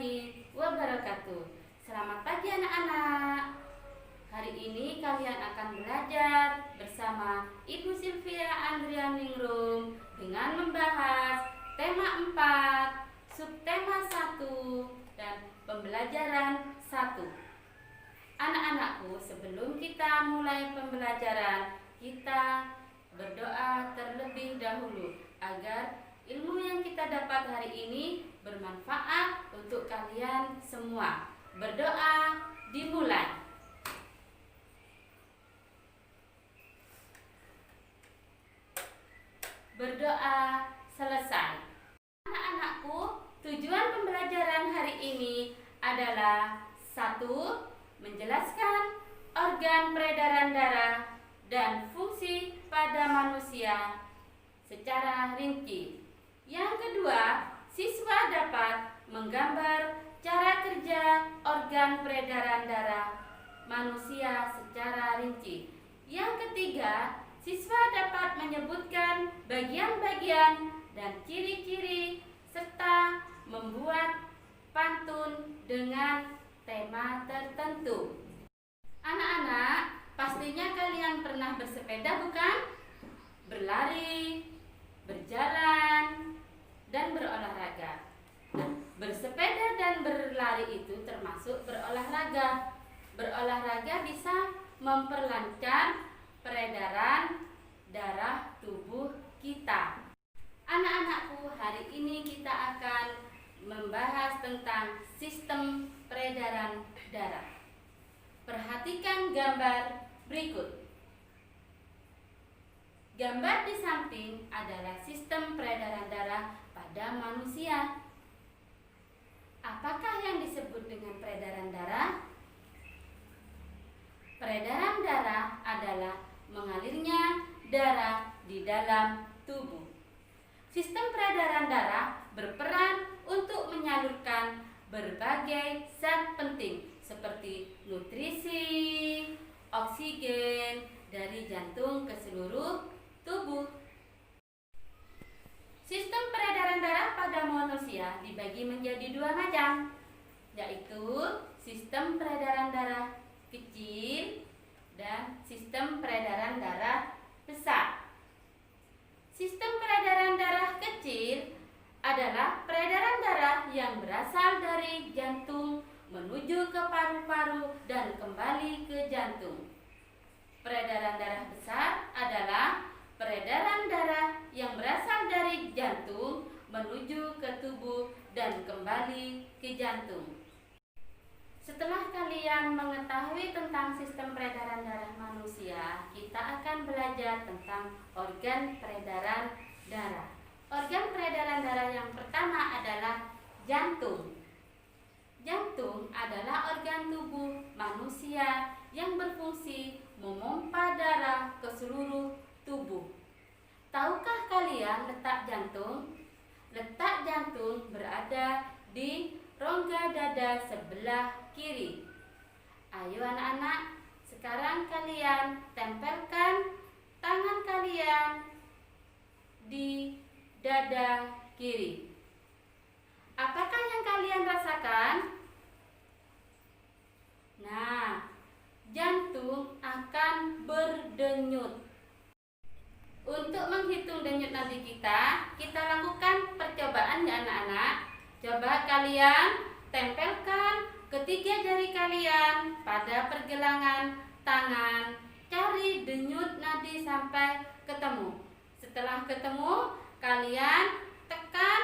warahmatullahi wabarakatuh. Selamat pagi anak-anak. Hari ini kalian akan belajar bersama Ibu Sylvia Andrianingrum dengan membahas tema 4, subtema 1 dan pembelajaran 1. Anak-anakku, sebelum kita mulai pembelajaran, kita berdoa terlebih dahulu agar ilmu yang kita dapat hari ini bermanfaat untuk kalian semua. Berdoa dimulai. Berdoa selesai. Anak-anakku, tujuan pembelajaran hari ini adalah 1. Menjelaskan organ peredaran darah dan fungsi pada manusia secara rinci. Yang kedua, siswa dapat menggambar cara kerja organ peredaran darah manusia secara rinci. Yang ketiga, siswa dapat menyebutkan bagian-bagian dan ciri-ciri serta membuat pantun dengan tema tertentu. Anak-anak, pastinya kalian pernah bersepeda bukan? Berlari, berjalan, dan berolahraga. Nah, bersepeda dan berlari itu termasuk berolahraga. Berolahraga bisa memperlancar peredaran darah tubuh kita. Anak-anakku, hari ini kita akan membahas tentang sistem peredaran darah. Perhatikan gambar berikut. Gambar di samping adalah sistem peredaran darah pada manusia. Apakah yang disebut dengan peredaran darah? Peredaran darah adalah mengalirnya darah di dalam tubuh. Sistem peredaran darah berperan untuk menyalurkan berbagai zat penting seperti nutrisi, oksigen dari jantung ke seluruh tubuh. Sistem peredaran darah pada manusia dibagi menjadi 2 macam, yaitu sistem peredaran darah kecil dan sistem peredaran darah besar. Sistem peredaran darah kecil adalah peredaran darah yang berasal dari jantung menuju ke paru-paru dan kembali ke jantung. Peredaran darah besar adalah peredaran darah yang berasal dari jantung menuju ke tubuh dan kembali ke jantung. Setelah kalian mengetahui tentang sistem peredaran darah manusia, kita akan belajar tentang organ peredaran darah. Organ peredaran darah yang pertama adalah jantung. Jantung adalah organ tubuh manusia yang berfungsi memompa darah ke seluruh tubuh. Tahukah kalian letak jantung? Letak jantung berada di rongga dada sebelah kiri. Ayo anak-anak, sekarang kalian tempelkan tangan kalian di dada kiri. Apakah yang kalian rasakan? Nah, jantung akan berdenyut. Untuk menghitung denyut nadi kita lakukan percobaan ya anak-anak. Coba kalian tempelkan ketiga jari kalian pada pergelangan tangan. Cari denyut nadi sampai ketemu. Setelah ketemu, kalian tekan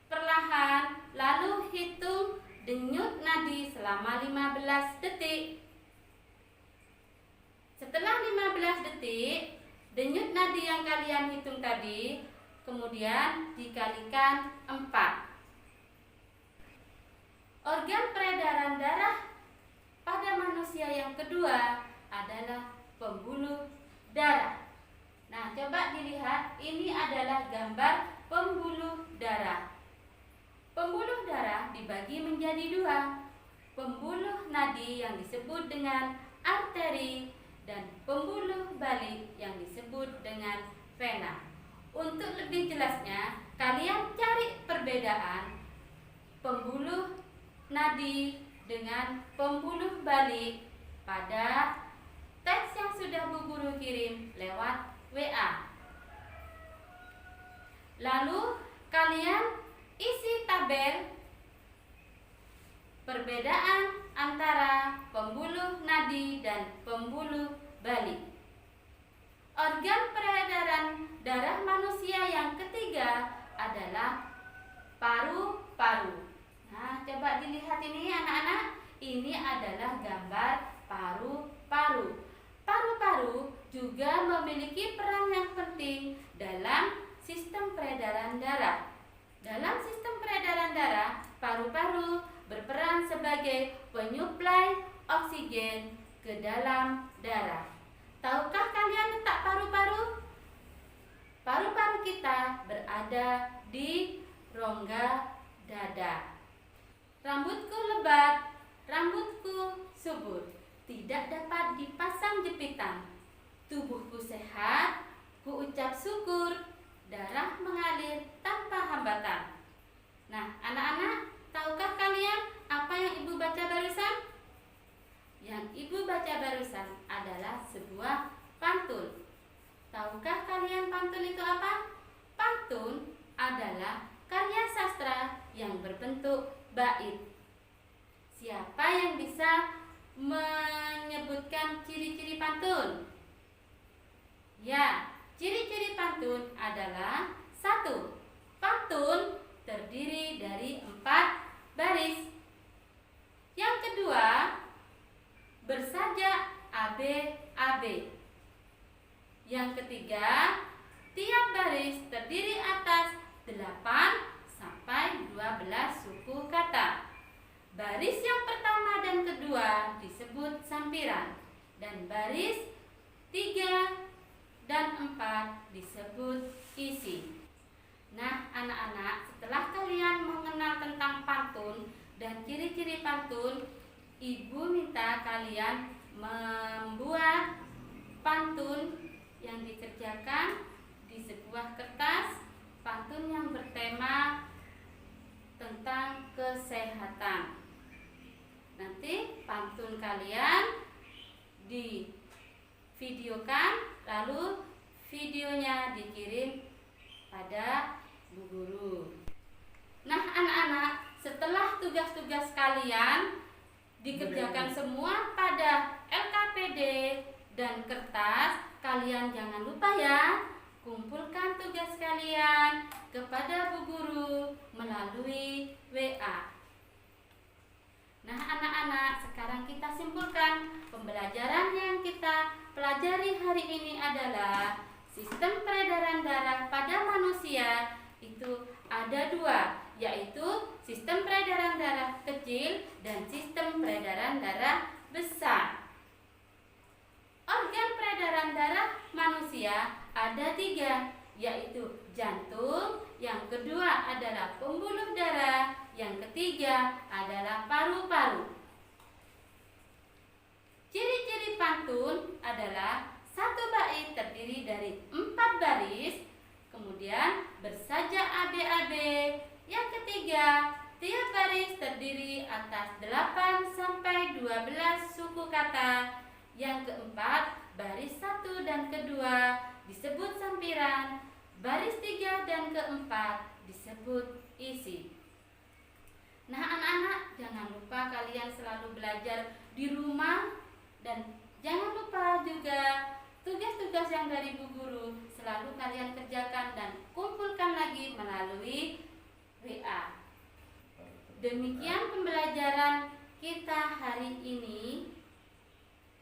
perlahan, lalu hitung denyut nadi selama 15 detik. Setelah 15 detik, denyut nadi yang kalian hitung tadi kemudian dikalikan 4. Organ peredaran darah pada manusia yang kedua adalah pembuluh darah. Nah, coba dilihat, ini adalah gambar pembuluh darah. Pembuluh darah dibagi menjadi 2. Pembuluh nadi yang disebut dengan arteri dan pembuluh balik yang disebut dengan vena. Untuk lebih jelasnya, kalian cari perbedaan pembuluh nadi dengan pembuluh balik pada teks yang sudah Bu Guru kirim lewat WA. Lalu kalian isi tabel perbedaan antara pembuluh nadi dan pembuluh balik. Organ peredaran darah manusia yang ketiga adalah paru-paru. Nah, coba dilihat ini anak-anak. Ini adalah gambar paru-paru. Paru-paru juga memiliki peran yang penting dalam sistem peredaran darah. Dalam sistem peredaran darah, paru-paru berperan sebagai penyuplai oksigen ke dalam darah. Tahukah kalian letak paru-paru? Paru-paru kita berada di rongga dada. Rambutku lebat, rambutku subur, tidak dapat dipasang jepitan. Tubuhku sehat, ku ucap syukur, darah mengalir tanpa hambatan. Nah, anak-anak, tahukah kalian apa yang Ibu baca barusan? Yang Ibu baca barusan adalah sebuah pantun. Tahukah kalian pantun itu apa? Pantun adalah karya sastra yang berbentuk bait. Siapa yang bisa menyebutkan ciri-ciri pantun? Ya, ciri-ciri pantun adalah 1. Pantun terdiri dari 4 baris. Yang kedua, bersajak AB-AB. Yang ketiga, tiap baris terdiri atas 8 sampai 12 suku kata. Baris yang pertama dan kedua disebut sampiran, dan baris 3 dan 4 disebut isi. Nah, anak-anak, setelah kalian mengenal tentang pantun dan ciri-ciri pantun, Ibu minta kalian membuat pantun yang dikerjakan di sebuah kertas, pantun yang bertema tentang kesehatan. Nanti pantun kalian divideokan, lalu videonya dikirim pada Bu Guru. Nah, anak-anak, setelah tugas-tugas kalian dikerjakan semua pada LKPD dan kertas, kalian jangan lupa ya, kumpulkan tugas kalian kepada Bu Guru melalui WA. Nah, anak-anak, sekarang kita simpulkan pembelajaran yang kita pelajari hari ini adalah sistem peredaran darah pada manusia itu ada 2, yaitu sistem peredaran darah kecil dan sistem peredaran darah besar. Organ peredaran darah manusia ada 3, yaitu jantung, yang kedua adalah pembuluh darah, yang ketiga adalah paru-paru. Ciri-ciri pantun adalah 1 bait terdiri dari 4 baris, kemudian bersajak AB-AB. Yang ketiga, tiap baris terdiri atas 8 sampai 12 suku kata. Yang keempat, baris 1 dan kedua disebut sampiran, baris 3 dan keempat disebut isi. Nah, anak-anak, jangan lupa kalian selalu belajar di rumah, dan jangan lupa juga tugas-tugas yang dari Bu Guru selalu kalian kerjakan dan kumpulkan lagi melalui WA. Demikian pembelajaran kita hari ini,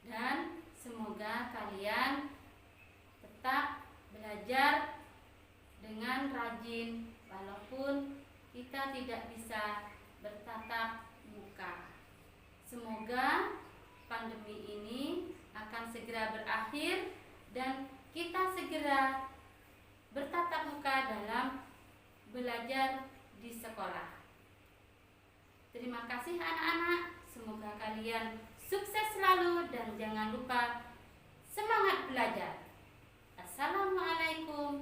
dan semoga kalian tetap belajar dengan rajin walaupun kita tidak bisa bertatap muka. Semoga pandemi ini akan segera berakhir dan kita segera bertatap muka dalam belajar di sekolah. Terima kasih anak-anak, semoga kalian sukses selalu dan jangan lupa semangat belajar. Assalamualaikum